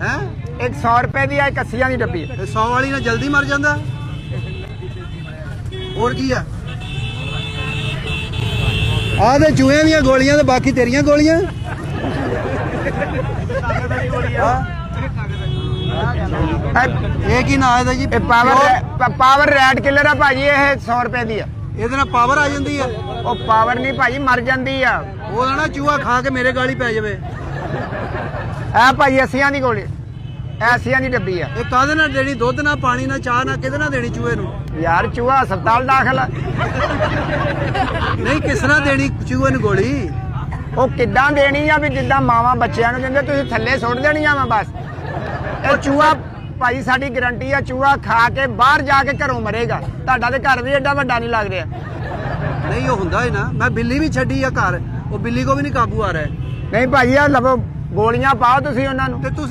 ਹੈ 100 रुपए ਦੀ ਆ, ਇੱਕ 80 ਦੀ ਡੱਬੀ। 100 ਵਾਲੀ ਨਾਲ ਜਲਦੀ ਮਰ ਜਾਂਦਾ। ਹੋਰ ਕੀ ਆ? ਆਹ ਤੇ ਚੂਹਿਆਂ ਦੀਆਂ ਗੋਲੀਆਂ ਤੇ ਬਾਕੀ ਤੇਰੀਆਂ ਗੋਲੀਆਂ। ਇਹ ਕੀ ਨਾਂ ਇਹਦਾ ਜੀ? ਇਹ ਪਾਵਰ ਰੈਡ ਕਿਲਰ ਆ ਭਾਜੀ, ਇਹ 100 रुपए ਦੀ ਆ। ਇਹਦੇ ਨਾਲ ਪਾਵਰ ਆ ਜਾਂਦੀ ਆ? ਉਹ ਪਾਵਰ ਨਹੀਂ ਭਾਜੀ, ਮਰ ਜਾਂਦੀ ਆ। ਉਹ ਨਾ ਚੂਹਾ ਖਾ ਕੇ ਮੇਰੇ ਗਾਲੀ ਪੈ ਜਾਵੇ। ਇਹ ਭਾਜੀ 80 ਦੀ ਗੋਲੀ, ਇਹ 80 ਦੀ ਡੱਬੀ ਆ। ਇਹ ਕਾਹਦੇ ਨਾਲ ਦੇਣੀ? ਦੁੱਧ ਨਾਲ, ਪਾਣੀ ਨਾਲ, ਚਾਹ ਨਾਲ, ਕਿਹਦੇ ਨਾਲ ਦੇਣੀ ਚੂਹੇ ਨੂੰ? ਯਾਰ ਚੂਹਾ ਹਸਪਤਾਲ ਦਾਖਲ ਆ। ਨਹੀਂ, ਕਿਸ ਤਰ੍ਹਾਂ ਦੇਣੀ ਚੂਹੇ ਨੂੰ ਗੋਲੀ? ਉਹ ਕਿੱਦਾਂ ਦੇਣੀ ਆ ਵੀ ਜਿੱਦਾਂ ਮਾਵਾਂ ਬੱਚਿਆਂ ਨੂੰ ਦਿੰਦੇ, ਤੁਸੀਂ ਥੱਲੇ ਸੁੱਟ ਦੇਣੀਆਂ ਵਾ ਬਸ। ਇਹ ਚੂਹਾ ਭਾਈ ਸਾਡੀ ਗਰੰਟੀ ਆ, ਚੂਹਾ ਖਾ ਕੇ ਬਾਹਰ ਜਾ ਕੇ ਘਰੋਂ ਮਰੇਗਾ। ਤੁਹਾਡਾ ਤੇ ਘਰ ਵੀ ਏਡਾ ਵੱਡਾ ਨਹੀਂ ਲੱਗ ਰਿਹਾ। ਨਹੀਂ, ਉਹ ਹੁੰਦਾ ਹੀ ਨਾ। ਮੈਂ ਬਿੱਲੀ ਵੀ ਛੱਡੀ ਆ ਘਰ, ਉਹ ਬਿੱਲੀ ਕੋ ਵੀ ਨਹੀਂ ਕਾਬੂ ਆ ਰਿਹਾ। ਨਹੀਂ ਭਾਜੀ, ਆ ਲਵੋ ਗੋਲੀਆਂ ਪਾਓ ਤੁਸੀਂ ਉਹਨਾਂ ਨੂੰ। ਤੇ ਤੁਸੀਂ